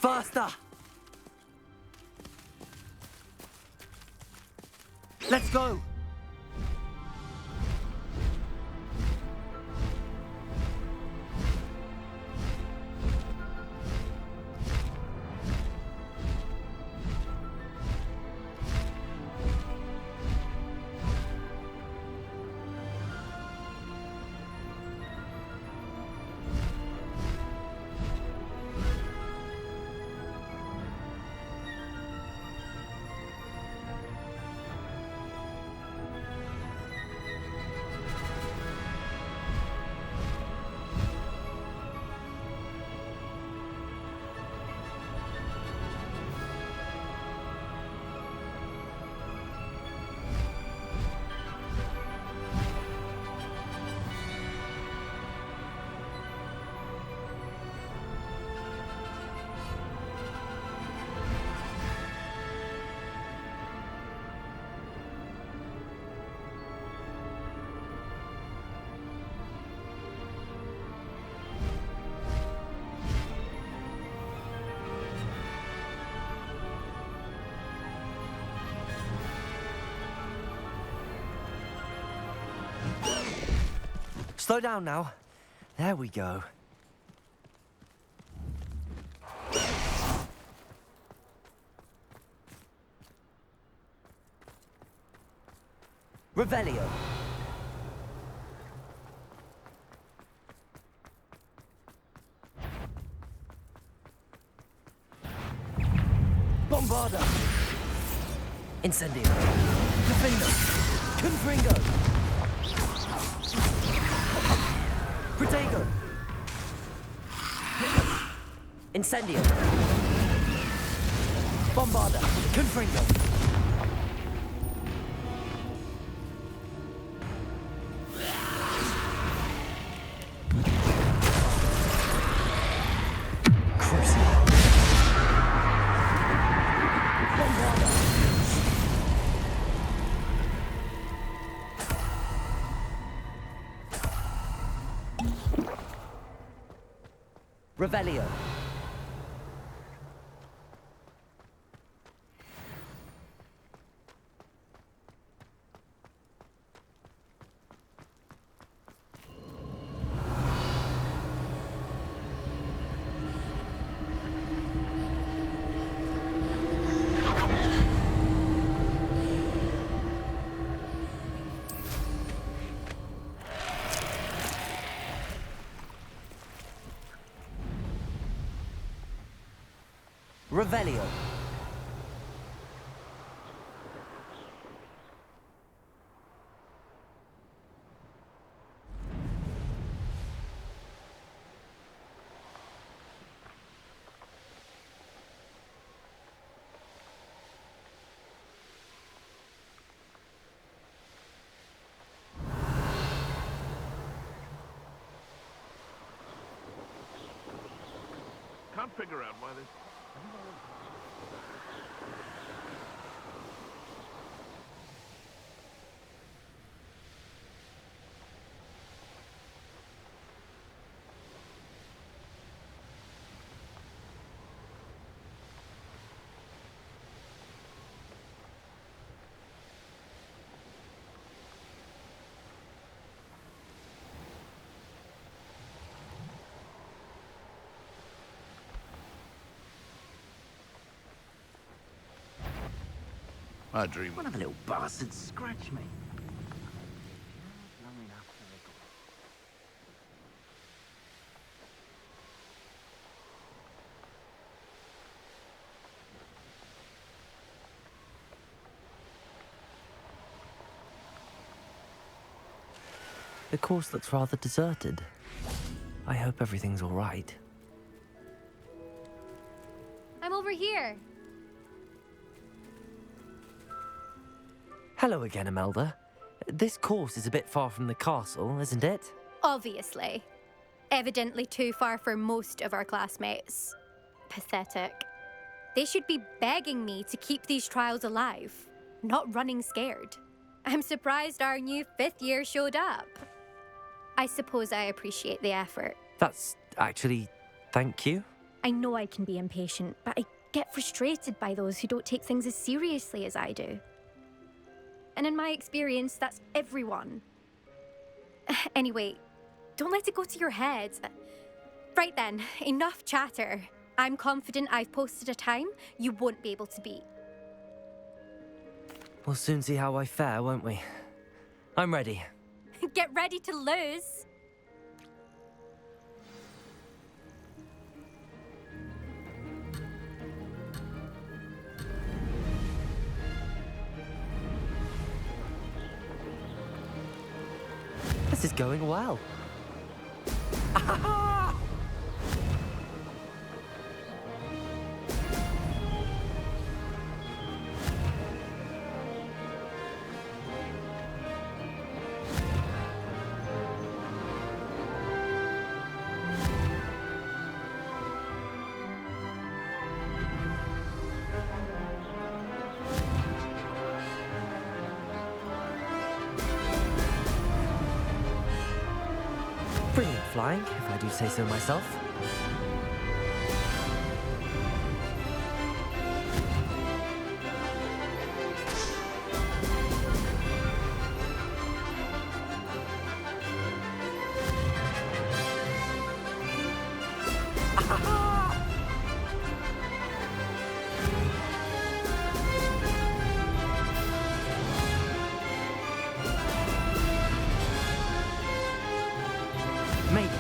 Faster! Let's go! Slow down now. There we go. Revelio. Bombarda. Incendio. Defendo. Confringo. Protego. Incendio. Bombarda. Confringo. Revelio. Revelio. Can't figure out why this. I dream. One of the little bastards scratch me. Long enough for the The course looks rather deserted. I hope everything's all right. I'm over here. Hello again, Imelda. This course is a bit far from the castle, isn't it? Obviously. Evidently too far for most of our classmates. Pathetic. They should be begging me to keep these trials alive, not running scared. I'm surprised our new 5th year showed up. I suppose I appreciate the effort. That's actually... thank you. I know I can be impatient, but I get frustrated by those who don't take things as seriously as I do. And in my experience, that's everyone. Anyway, don't let it go to your head. Right then, enough chatter. I'm confident I've posted a time you won't be able to beat. We'll soon see how I fare, won't we? I'm ready. Get ready to lose. This is going well. Brilliant flying, if I do say so myself. Made it.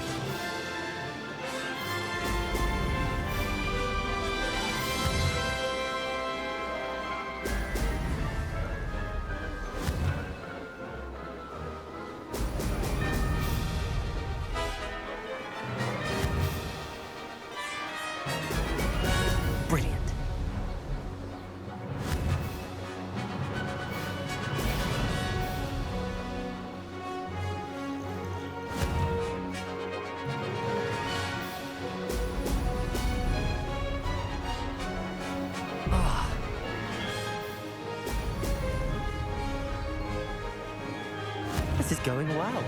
Brilliant. This is going well.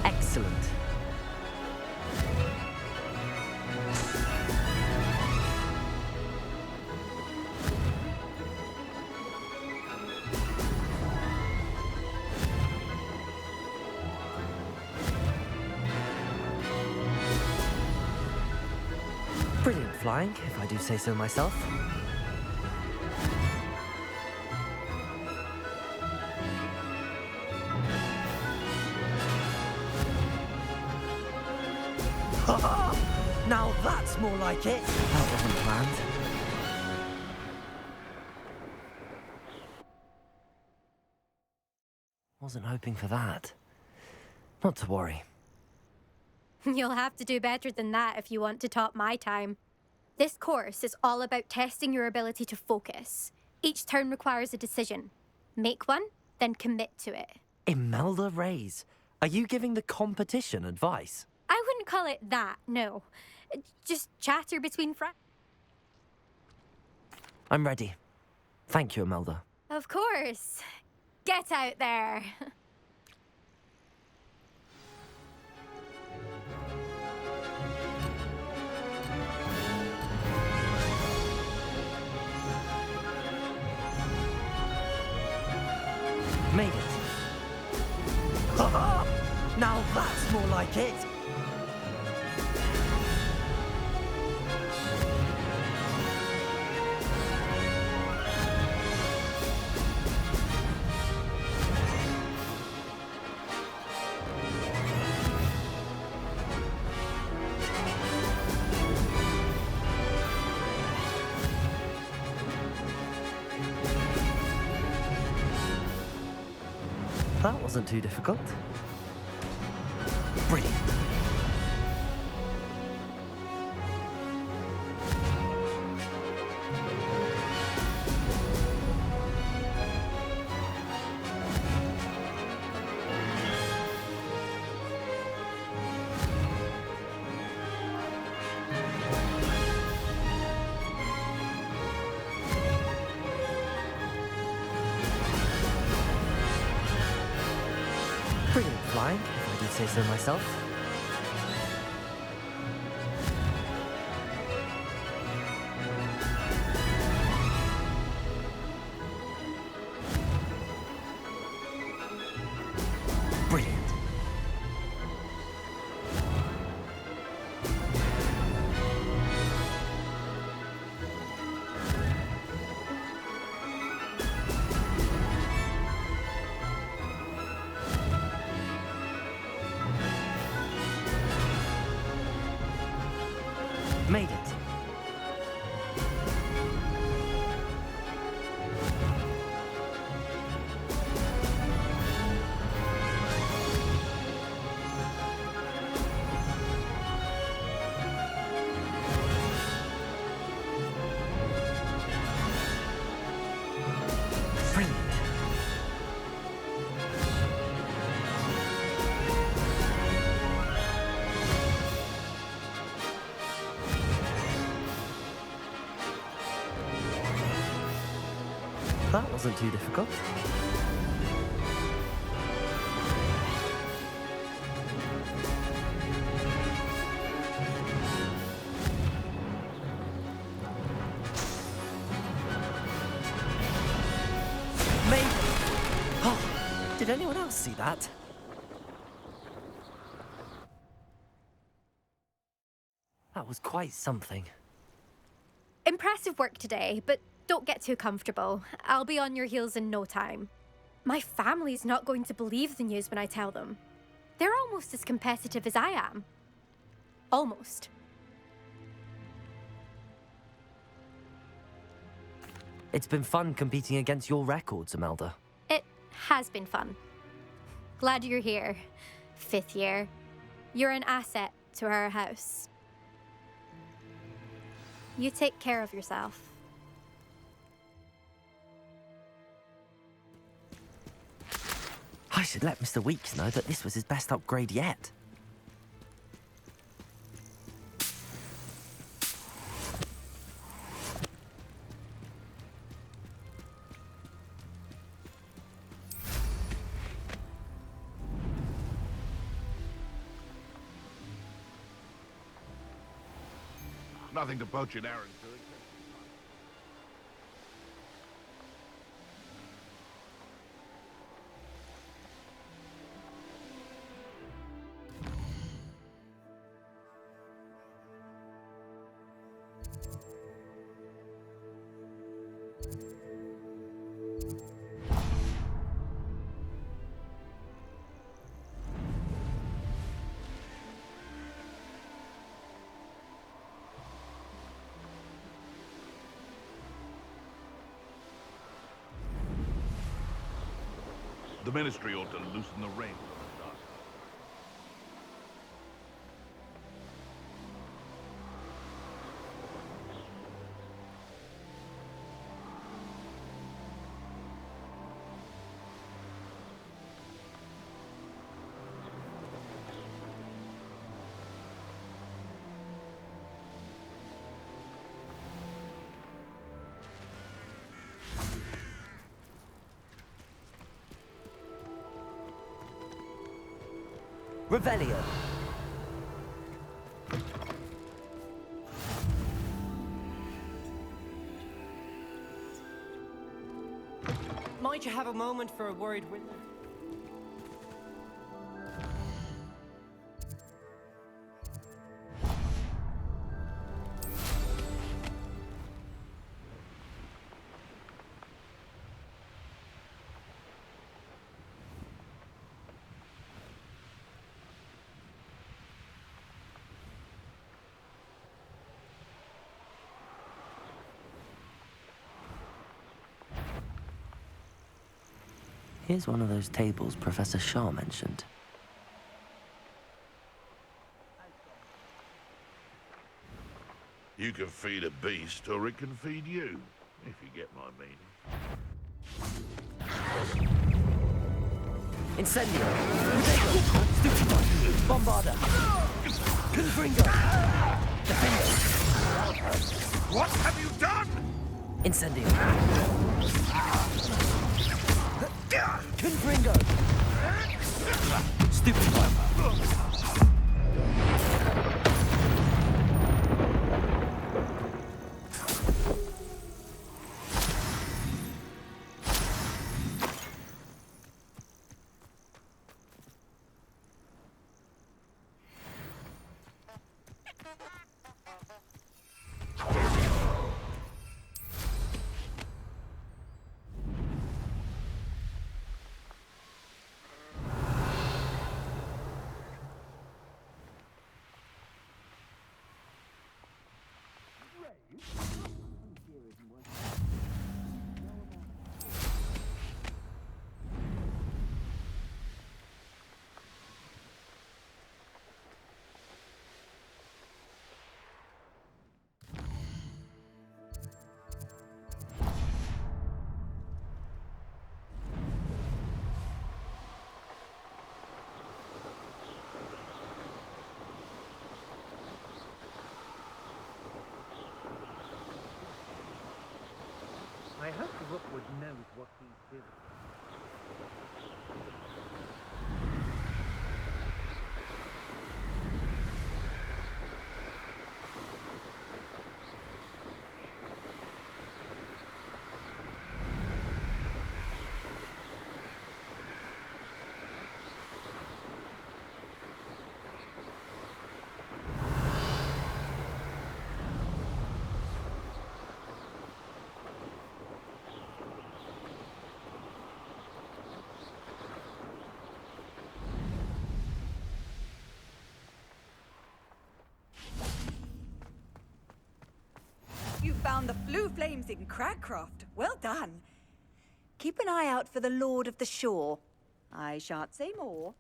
Excellent. Brilliant flying, if I do say so myself. Now that's more like it. That wasn't planned. Wasn't hoping for that. Not to worry. You'll have to do better than that if you want to top my time. This course is all about testing your ability to focus. Each turn requires a decision. Make one, then commit to it. Imelda Reyes, are you giving the competition advice? I wouldn't call it that, no. Just chatter between friends. I'm ready. Thank you, Imelda. Of course. Get out there. Made it. Now that's more like it. That wasn't too difficult. Brilliant. flying, if I did say so myself. Brilliant. Made it. Brilliant. That wasn't too difficult. Made it! Oh, did anyone else see that? That was quite something. Impressive work today, but don't get too comfortable. I'll be on your heels in no time. My family's not going to believe the news when I tell them. They're almost as competitive as I am. Almost. It's been fun competing against your records, Imelda. It has been fun. Glad you're here. 5th year. You're an asset to our house. You take care of yourself. I should let Mr. Weeks know that this was his best upgrade yet. Nothing to poach an arrow to. The Ministry ought to loosen the reins on the dark. Revelio. Might you have a moment for a word with me? Here's one of those tables Professor Shaw mentioned. You can feed a beast, or it can feed you, if you get my meaning. Incendio! Rodego! Stupido! Bombarda! Confringo! Defendo! What have you done? Incendio! Confringo! Stupido! Hogwarts knows what he's doing. You found the blue flames in Cragcroft. Well done. Keep an eye out for the Lord of the Shore. I shan't say more.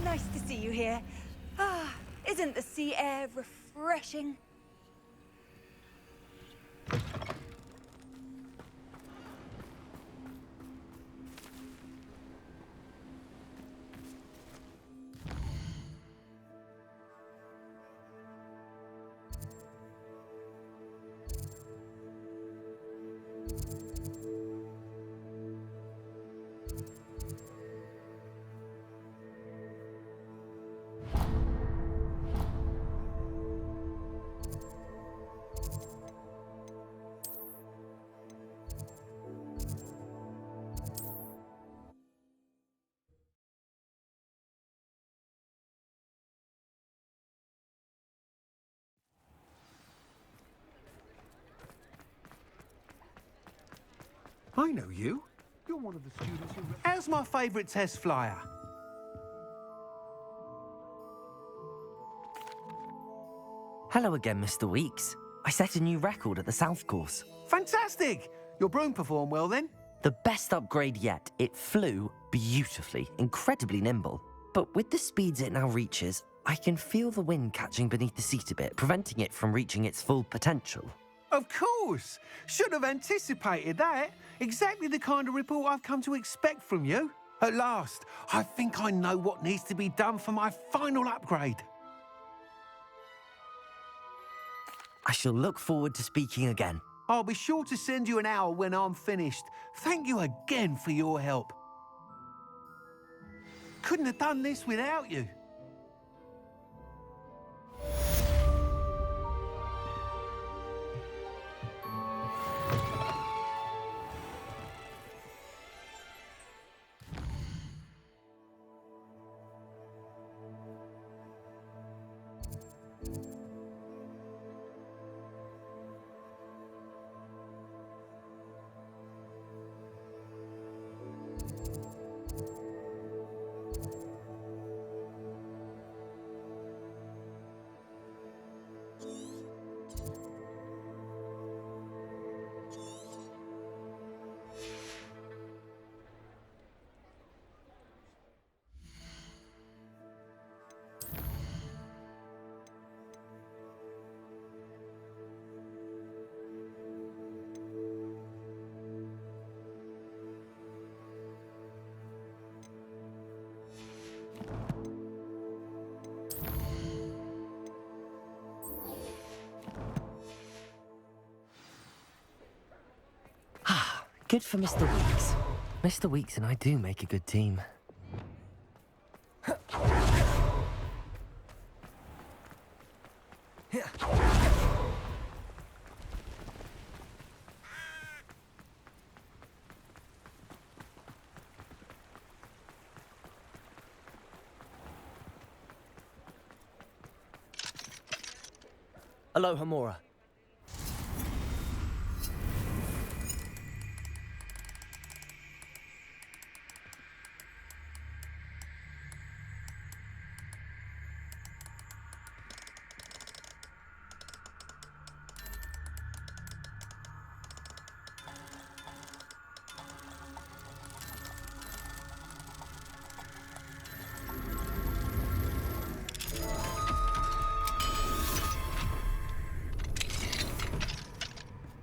Nice to see you here. Ah, isn't the sea air refreshing? I know you. You're one of the students who... How's my favourite test flyer? Hello again, Mr. Weeks. I set a new record at the South Course. Fantastic! Your broom performed well then? The best upgrade yet. It flew beautifully, incredibly nimble. But with the speeds it now reaches, I can feel the wind catching beneath the seat a bit, preventing it from reaching its full potential. Of course! Should have anticipated that. Exactly the kind of report I've come to expect from you. At last, I think I know what needs to be done for my final upgrade. I shall look forward to speaking again. I'll be sure to send you an hour when I'm finished. Thank you again for your help. Couldn't have done this without you. Good for Mr. Weeks. Mr. Weeks and I do make a good team. Aloha Mora.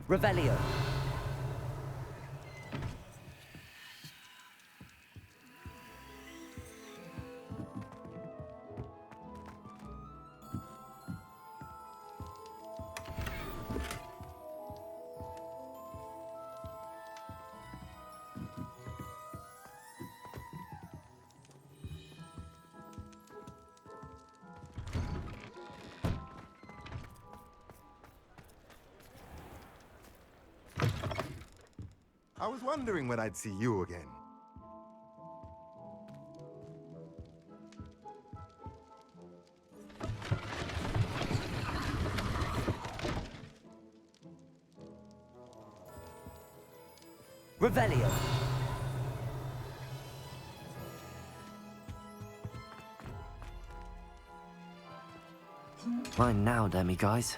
Revelio. I was wondering when I'd see you again. Revelio. Mine now, demi guys.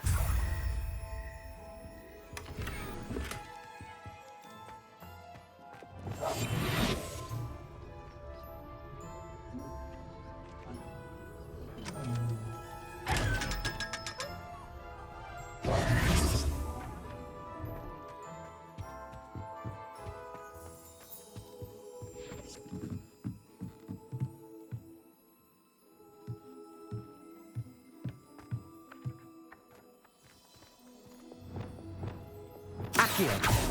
Accio.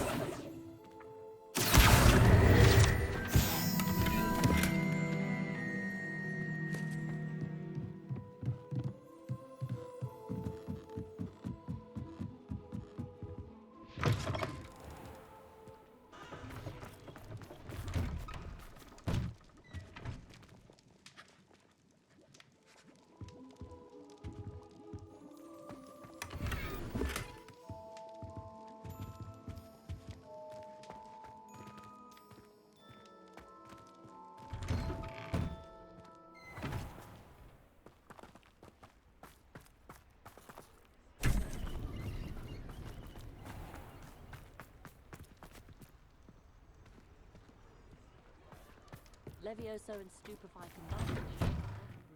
Levioso and stupefy combustion.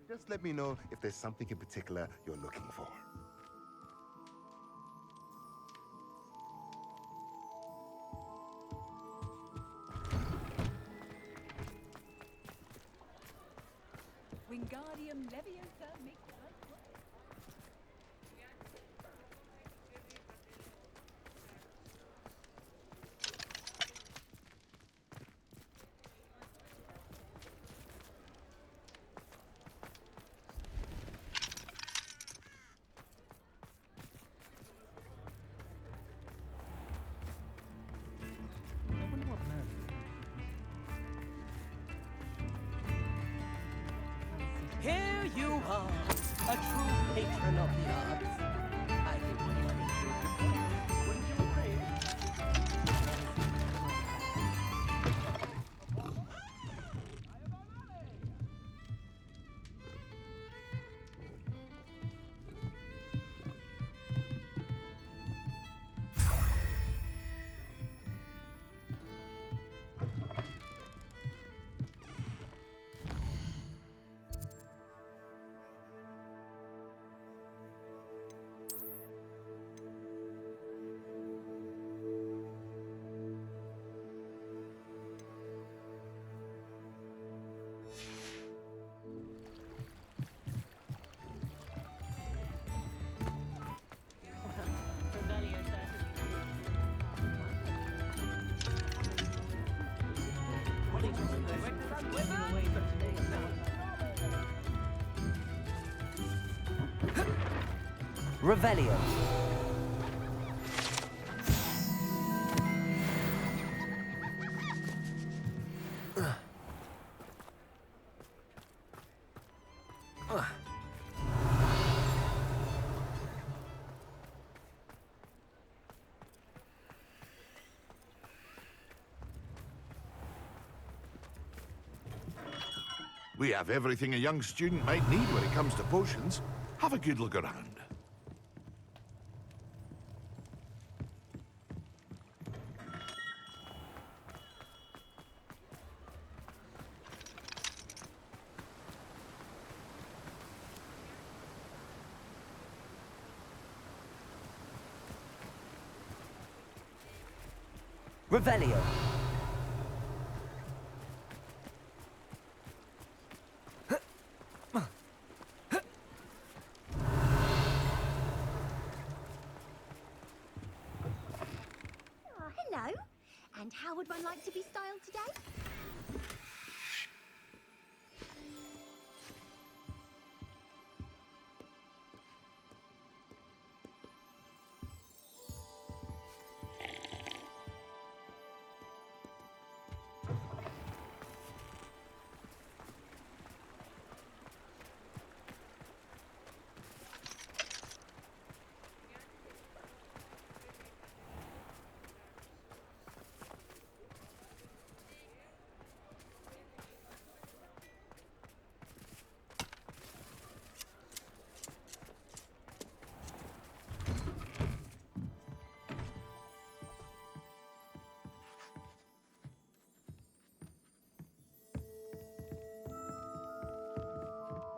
Just let me know if there's something in particular you're looking for. Wingardium Leviosa makes Here you are, a true patron of the arts. I think we are in good company. Wouldn't you agree? Revelio. We have everything a young student might need when it comes to potions. Have a good look around. Revelio. Hello. And how would one like to be styled today?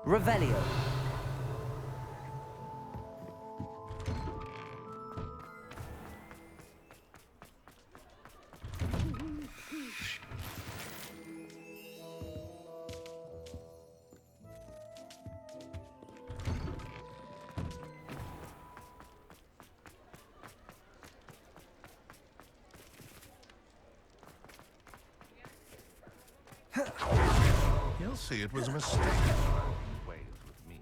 Revelio. He'll see it was a mistake. Ways with me.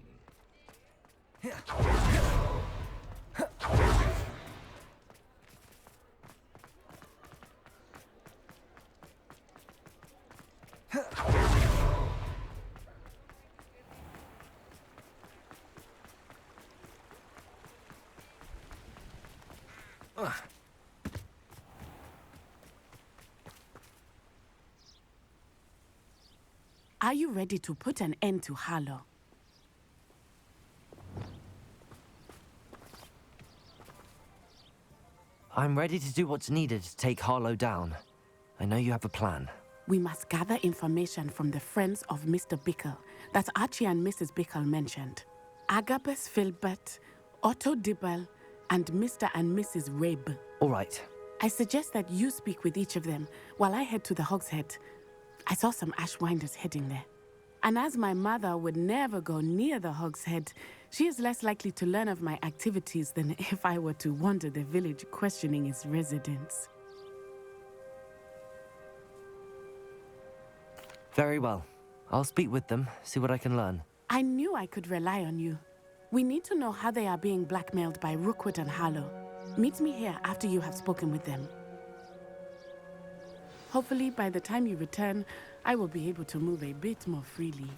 Are you ready to put an end to Harlow? I'm ready to do what's needed to take Harlow down. I know you have a plan. We must gather information from the friends of Mr. Bickle that Archie and Mrs. Bickle mentioned. Agabus Filbert, Otto Dibble, and Mr. and Mrs. Rabe. All right. I suggest that you speak with each of them while I head to the Hogshead. I saw some Ashwinders heading there. And as my mother would never go near the Hogshead, she is less likely to learn of my activities than if I were to wander the village questioning its residents. Very well. I'll speak with them, see what I can learn. I knew I could rely on you. We need to know how they are being blackmailed by Rookwood and Harlow. Meet me here after you have spoken with them. Hopefully, by the time you return, I will be able to move a bit more freely.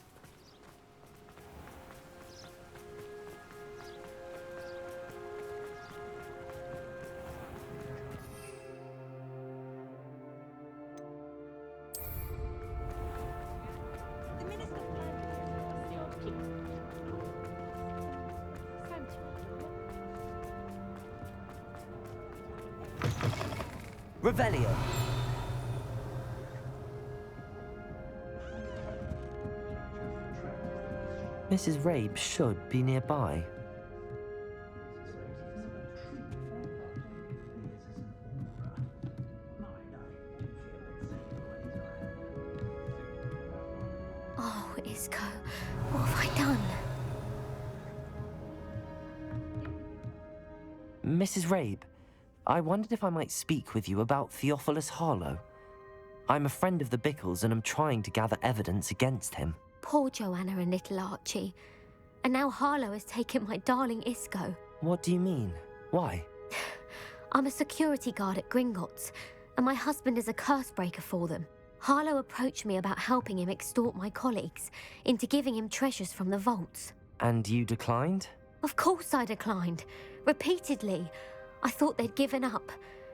Revelio. Mrs. Rabe should be nearby. Oh, Isco, what have I done? Mrs. Rabe, I wondered if I might speak with you about Theophilus Harlow. I'm a friend of the Bickles and I'm trying to gather evidence against him. Poor Joanna and little Archie. And now Harlow has taken my darling Isco. What do you mean? Why? I'm a security guard at Gringotts, and my husband is a curse breaker for them. Harlow approached me about helping him extort my colleagues into giving him treasures from the vaults. And you declined? Of course I declined. Repeatedly. I thought they'd given up,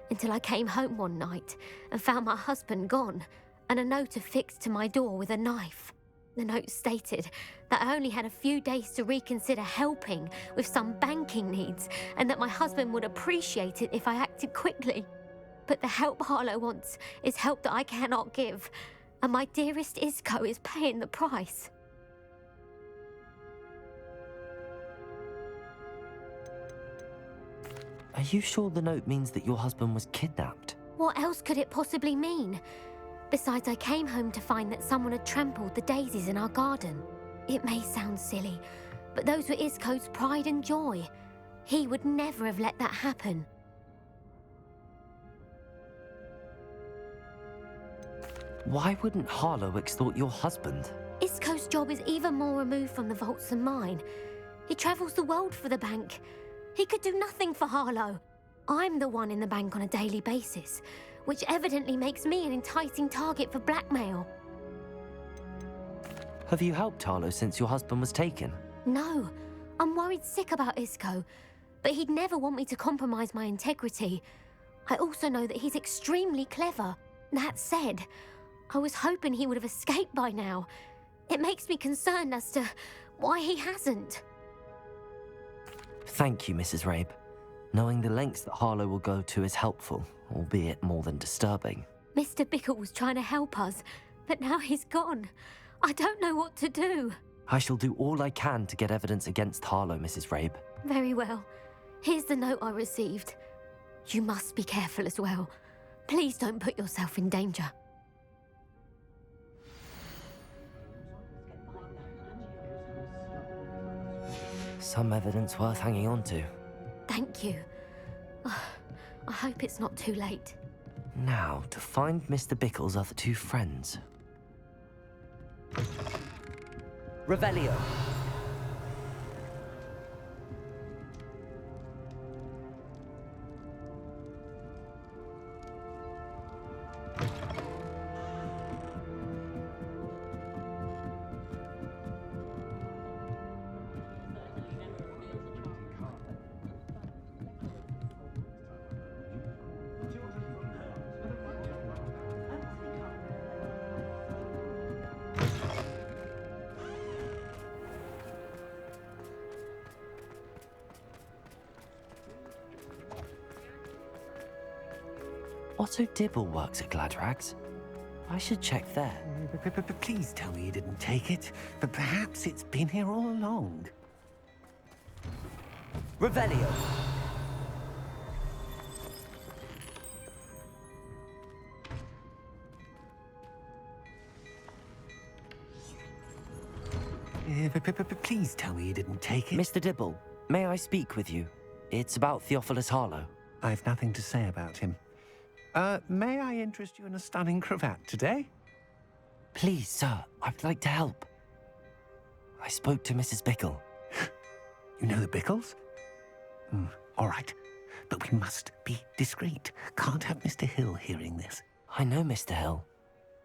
until I came home one night and found my husband gone, and a note affixed to my door with a knife. The note stated that I only had a few days to reconsider helping with some banking needs, and that my husband would appreciate it if I acted quickly. But the help Harlow wants is help that I cannot give, and my dearest Isco is paying the price. Are you sure the note means that your husband was kidnapped? What else could it possibly mean? Besides, I came home to find that someone had trampled the daisies in our garden. It may sound silly, but those were Isco's pride and joy. He would never have let that happen. Why wouldn't Harlow extort your husband? Isco's job is even more removed from the vaults than mine. He travels the world for the bank. He could do nothing for Harlow. I'm the one in the bank on a daily basis, which evidently makes me an enticing target for blackmail. Have you helped Harlow since your husband was taken? No, I'm worried sick about Isco, but he'd never want me to compromise my integrity. I also know that he's extremely clever. That said, I was hoping he would have escaped by now. It makes me concerned as to why he hasn't. Thank you, Mrs. Rabe. Knowing the lengths that Harlow will go to is helpful, albeit more than disturbing. Mr. Bickle was trying to help us, but now he's gone. I don't know what to do. I shall do all I can to get evidence against Harlow, Mrs. Rabe. Very well. Here's the note I received. You must be careful as well. Please don't put yourself in danger. Some evidence worth hanging on to. Thank you. I hope it's not too late. Now, to find Mr. Bickle's other two friends. Revelio. Otto Dibble works at Gladrags. I should check there. Please tell me you didn't take it. But perhaps it's been here all along. Revelio. Please tell me you didn't take it. Mr. Dibble, may I speak with you? It's about Theophilus Harlow. I've nothing to say about him. May I interest you in a stunning cravat today? Please, sir, I'd like to help. I spoke to Mrs. Bickle. You know the Bickles? All right. But we must be discreet. Can't have Mr. Hill hearing this. I know Mr. Hill.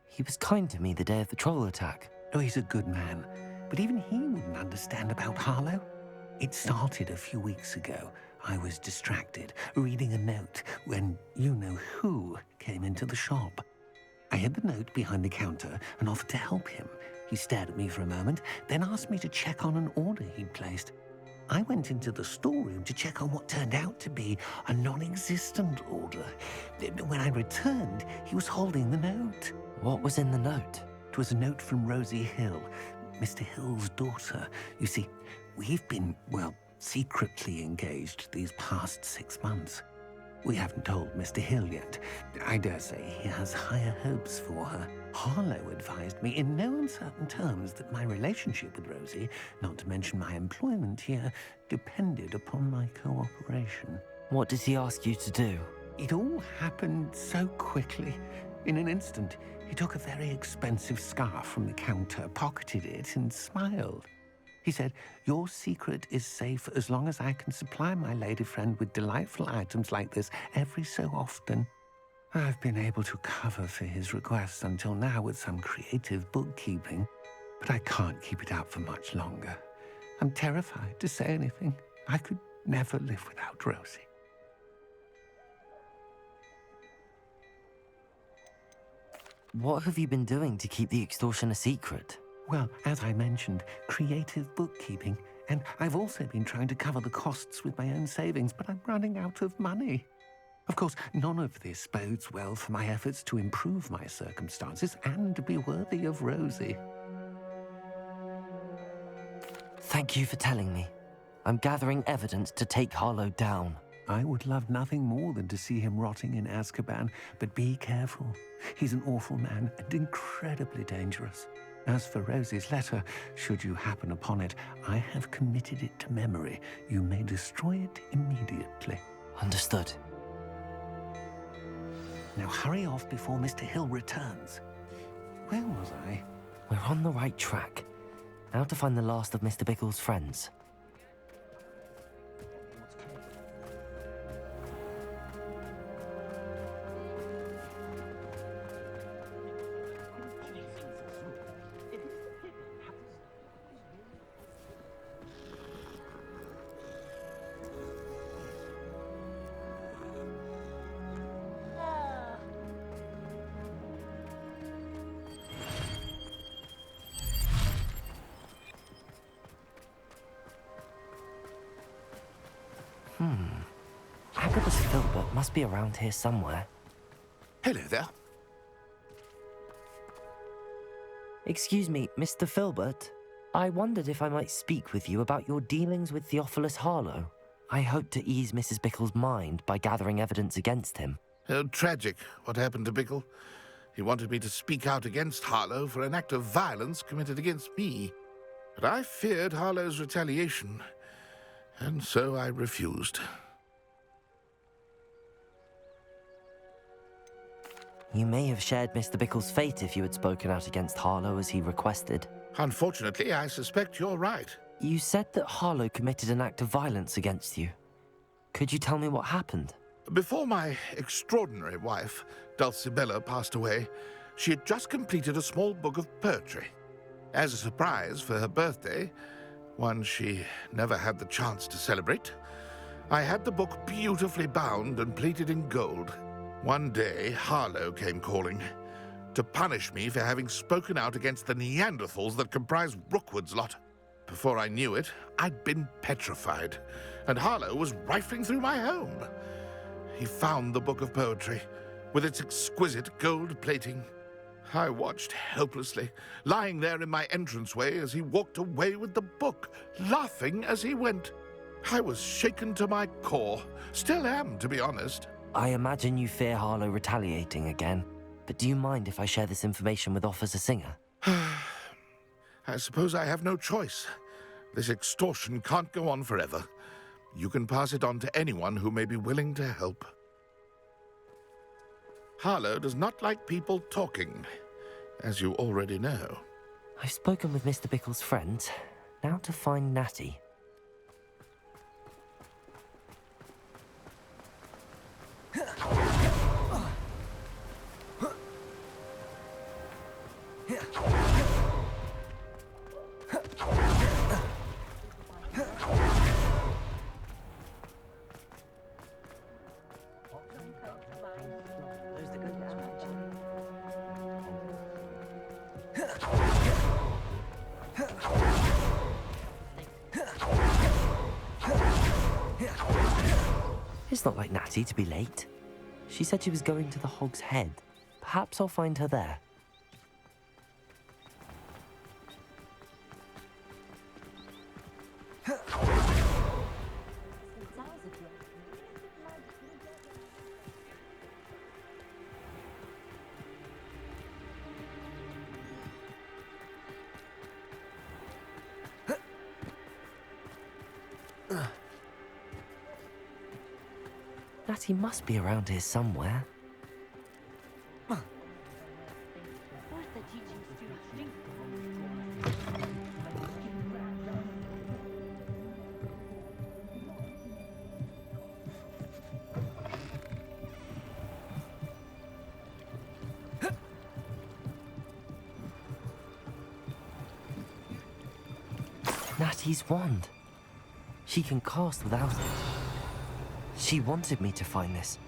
He was kind to me the day of the troll attack. Oh, he's a good man. But even he wouldn't understand about Harlow. It started a few weeks ago. I was distracted, reading a note, when you-know-who came into the shop. I hid the note behind the counter and offered to help him, He stared at me for a moment, then asked me to check on an order he'd placed. I went into the storeroom to check on what turned out to be a non-existent order. When I returned, he was holding the note. What was in the note? It was a note from Rosie Hill, Mr. Hill's daughter. You see, we've been, well, secretly engaged these past 6 months. We haven't told Mr. Hill yet. I dare say he has higher hopes for her. Harlow advised me in no uncertain terms that my relationship with Rosie, not to mention my employment here, depended upon my cooperation. What did he ask you to do? It all happened so quickly. In an instant, he took a very expensive scarf from the counter, pocketed it, and smiled. He said, "Your secret is safe as long as I can supply my lady friend with delightful items like this every so often." I've been able to cover for his requests until now with some creative bookkeeping, but I can't keep it up for much longer. I'm terrified to say anything. I could never live without Rosie. What have you been doing to keep the extortion a secret? Well, as I mentioned, creative bookkeeping. And I've also been trying to cover the costs with my own savings, but I'm running out of money. Of course, none of this bodes well for my efforts to improve my circumstances and to be worthy of Rosie. Thank you for telling me. I'm gathering evidence to take Harlow down. I would love nothing more than to see him rotting in Azkaban, but be careful. He's an awful man and incredibly dangerous. As for Rosie's letter, should you happen upon it, I have committed it to memory. You may destroy it immediately. Understood. Now hurry off before Mr. Hill returns. Where was I? We're on the right track. Now to find the last of Mr. Bickle's friends. Agabus Filbert must be around here somewhere. Hello there. Excuse me, Mr. Filbert. I wondered if I might speak with you about your dealings with Theophilus Harlow. I hope to ease Mrs. Bickle's mind by gathering evidence against him. Tragic, what happened to Bickle. He wanted me to speak out against Harlow for an act of violence committed against me. But I feared Harlow's retaliation, and so I refused. You may have shared Mr. Bickle's fate if you had spoken out against Harlow as he requested. Unfortunately, I suspect you're right. You said that Harlow committed an act of violence against you. Could you tell me what happened? Before my extraordinary wife, Dulcibella, passed away, she had just completed a small book of poetry. As a surprise for her birthday, one she never had the chance to celebrate, I had the book beautifully bound and plated in gold. One day, Harlow came calling to punish me for having spoken out against the Neanderthals that comprise Rookwood's lot. Before I knew it, I'd been petrified, and Harlow was rifling through my home. He found the book of poetry, with its exquisite gold plating. I watched helplessly, lying there in my entranceway as he walked away with the book, laughing as he went. I was shaken to my core. Still am, to be honest. I imagine you fear Harlow retaliating again, but do you mind if I share this information with Officer Singer? I suppose I have no choice. This extortion can't go on forever. You can pass it on to anyone who may be willing to help. Harlow does not like people talking, as you already know. I've spoken with Mr. Bickle's friends. Now to find Natty. It's not like Natty to be late. She said she was going to the Hog's Head. Perhaps I'll find her there. Natty must be around here somewhere. Where's the teaching student? Natty's wand. She can cast without it. She wanted me to find this.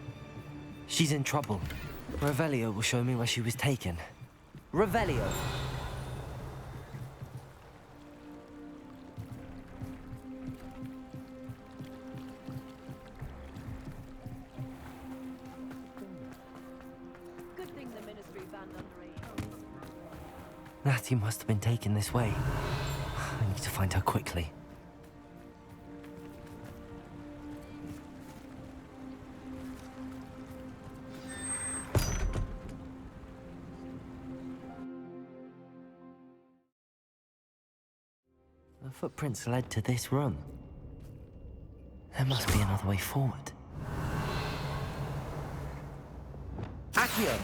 She's in trouble. Revelio will show me where she was taken. Revelio! Good thing the ministry banned underage. Natty must have been taken this way. I need to find her quickly. The footprints led to this room. There must be another way forward. Accio!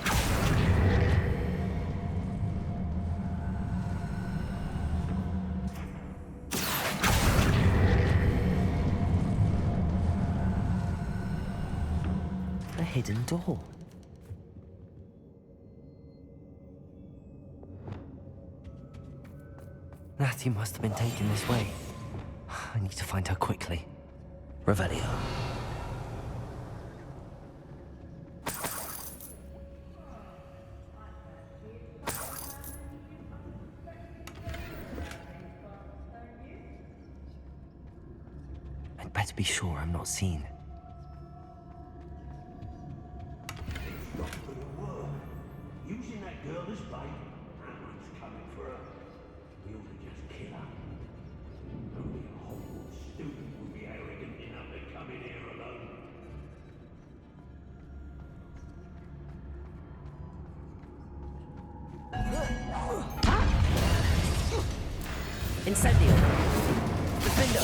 A hidden door. Natty must have been taken this way. I need to find her quickly. Revelio. I'd better be sure I'm not seen. Using that girl as bait, that one's coming for her. We ought to just kill her. Only a Hogwarts student would be arrogant enough to come in here alone. Incendio! Defendo!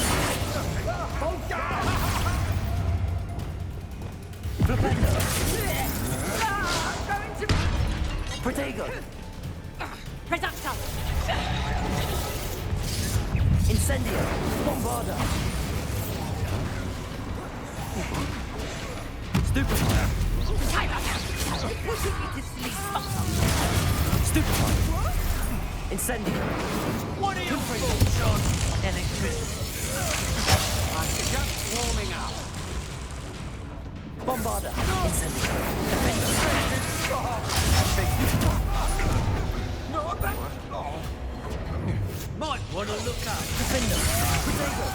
Flipendo! Protego! Presumpto! Incendio! Bombarda! Stupefy! Stupefy! Incendio! What are you fools on? Electricity. I'm just warming up. Bombarda! Incendio! Defendo! Might want to look up. Defendo! Protego!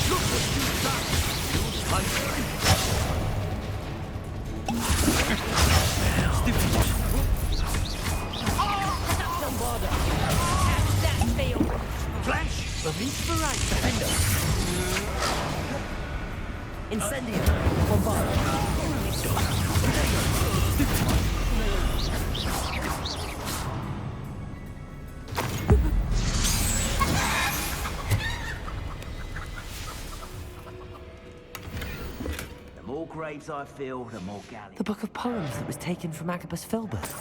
Look what you've done. Stupefy! Bombarda! That feel. Flash of inspiration. Defendo! Incendio! Bombarda! The more graves I fill, the more galleys. The book of poems that was taken from Agabus Filbert.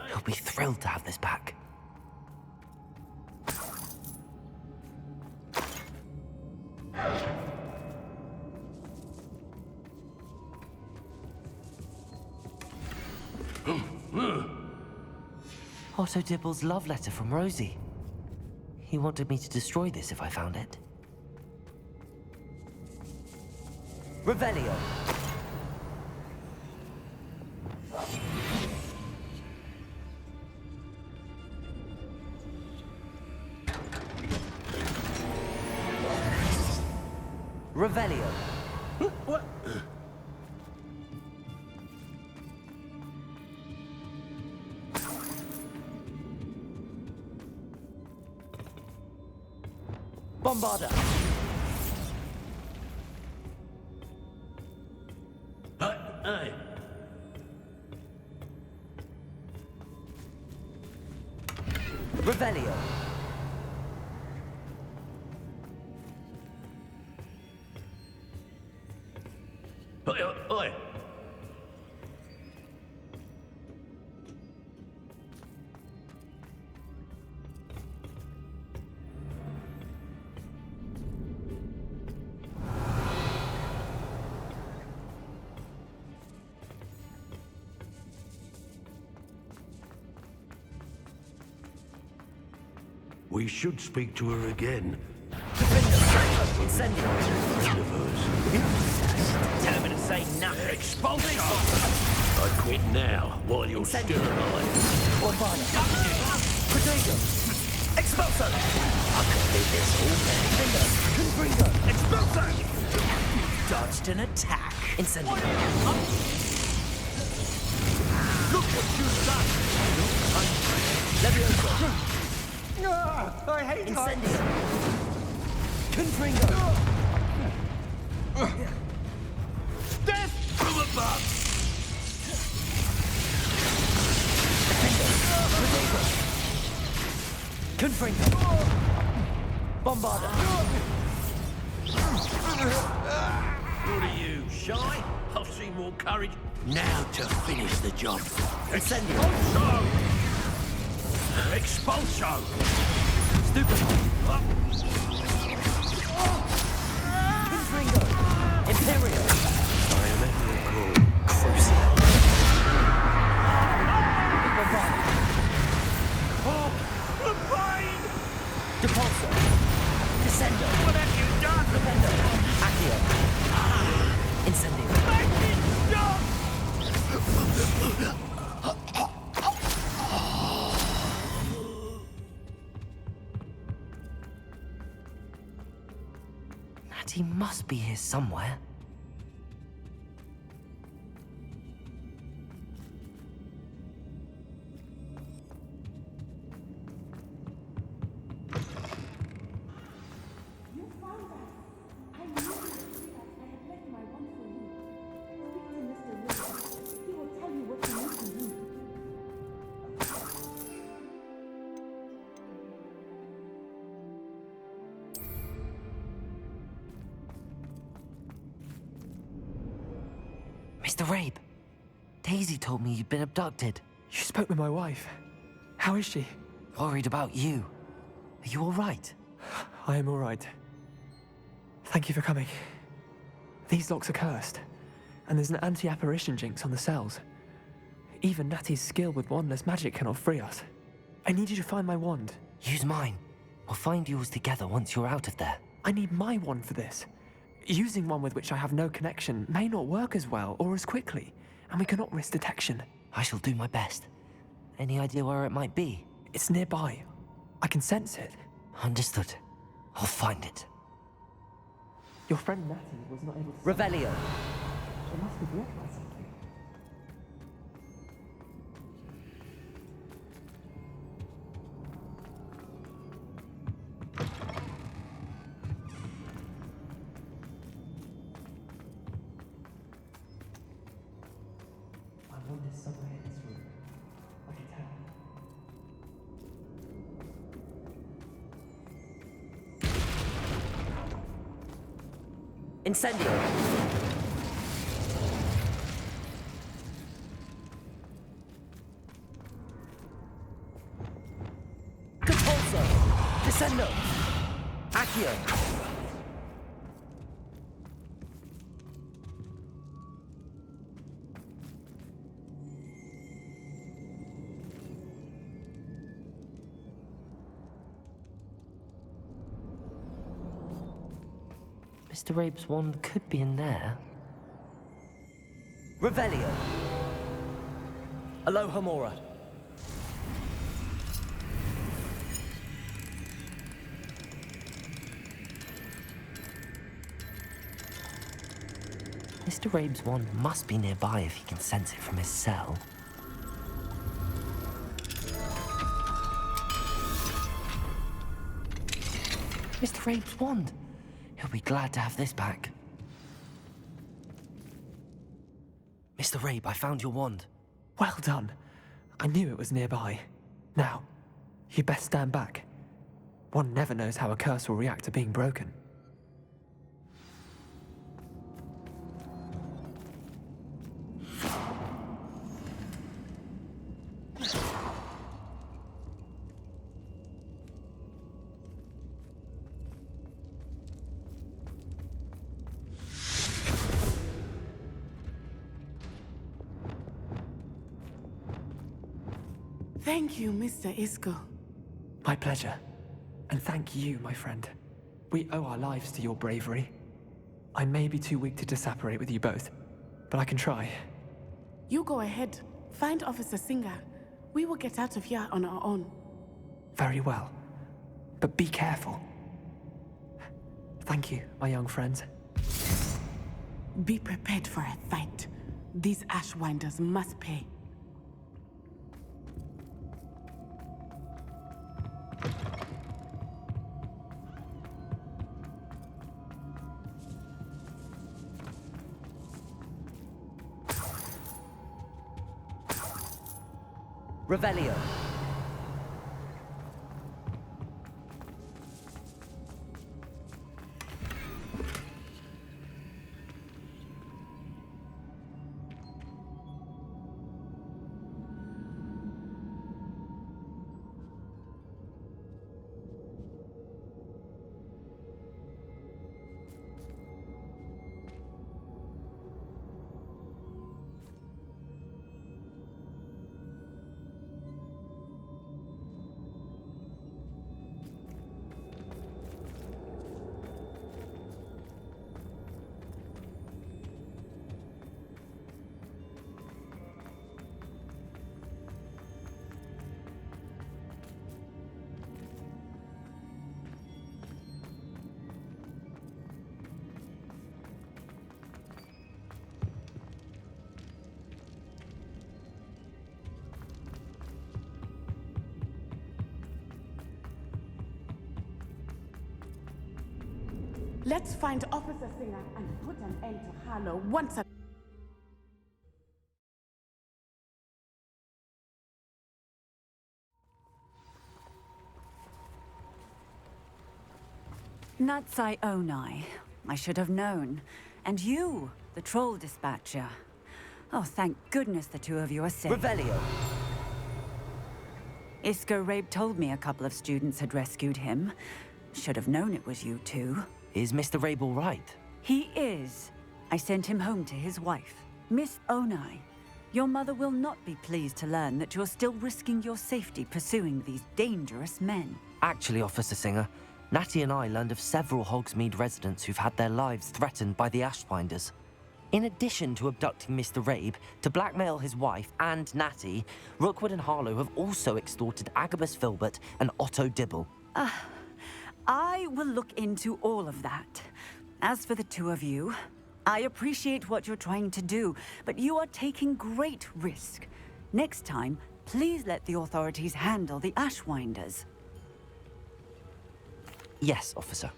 He'll be thrilled to have this back. Otto Dibble's love letter from Rosie. He wanted me to destroy this if I found it. Revelio! Revelio! What? Bombarder! Hey. Revelio. Oi, oi. We should speak to her again. Incendio. Tell him to say nothing. Expulsion! I quit now, while you're still alive. Bombarder. Protego. Expulso. I could do this all day. Confringo. Expulso! Dodged an attack. Incendio. Look what you've done! Levioso. I hate Incendio. Confringo. Death from above! Confringo. Bombarder. What are you, shy? I've seen more courage. Now to finish the job. Incendio. Expulso! Stupefy. Confringo. Imperio. I am at your call. Crucial. Bombarder. Oh, the pain! Depulso. Descendo. What have you done? Rependo. Accio. Incendio. Make it stop! Natty must be here somewhere. Mr. Rabe, Daisy told me you'd been abducted. You spoke with my wife. How is she? Worried about you. Are you all right? I am all right. Thank you for coming. These locks are cursed, and there's an anti-apparition jinx on the cells. Even Natty's skill with wandless magic cannot free us. I need you to find my wand. Use mine. We'll find yours together once you're out of there. I need my wand for this. Using one with which I have no connection may not work as well or as quickly, and we cannot risk detection. I shall do my best. Any idea where it might be? It's nearby. I can sense it. Understood. I'll find it. Your friend Natty was not able to... Revelio. It must be blocked by something. My wand is somewhere in this room. I can tell. Incendio. Compulso. Descendo. Accio. Mr. Rabe's wand could be in there. Revelio. Aloha Mora. Mr. Rabe's wand must be nearby if he can sense it from his cell. Mr. Rabe's wand! He'll be glad to have this back. Mr. Rabe, I found your wand. Well done. I knew it was nearby. Now, you best stand back. One never knows how a curse will react to being broken. Thank you, Mr. Isco. My pleasure. And thank you, my friend. We owe our lives to your bravery. I may be too weak to disapparate with you both, but I can try. You go ahead. Find Officer Singer. We will get out of here on our own. Very well. But be careful. Thank you, my young friends. Be prepared for a fight. These Ashwinders must pay. Revelio. Let's find Officer Singer and put an end to Harlow once and... Natsai Onai. I should have known. And you, the troll dispatcher. Oh, thank goodness the two of you are safe. Revelio. Isco Rabe told me a couple of students had rescued him. Should have known it was you two. Is Mr. Rabe all right? He is. I sent him home to his wife. Miss Onai, your mother will not be pleased to learn that you're still risking your safety pursuing these dangerous men. Actually, Officer Singer, Natty and I learned of several Hogsmeade residents who've had their lives threatened by the Ashwinders. In addition to abducting Mr. Rabe, to blackmail his wife and Natty, Rookwood and Harlow have also extorted Agabus Filbert and Otto Dibble. I will look into all of that. As for the two of you, I appreciate what you're trying to do, but you are taking great risk. Next time, please let the authorities handle the Ashwinders. Yes, officer.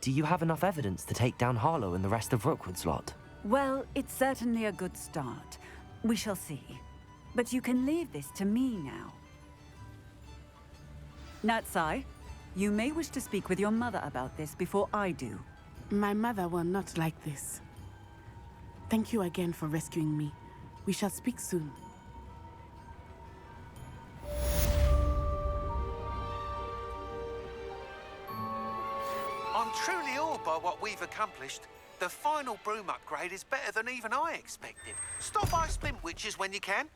Do you have enough evidence to take down Harlow and the rest of Rookwood's lot? Well, it's certainly a good start. We shall see. But you can leave this to me now. Natsai, you may wish to speak with your mother about this before I do. My mother will not like this. Thank you again for rescuing me. We shall speak soon. I'm truly awed by what we've accomplished. The final broom upgrade is better than even I expected. Stop by Splint Witches when you can.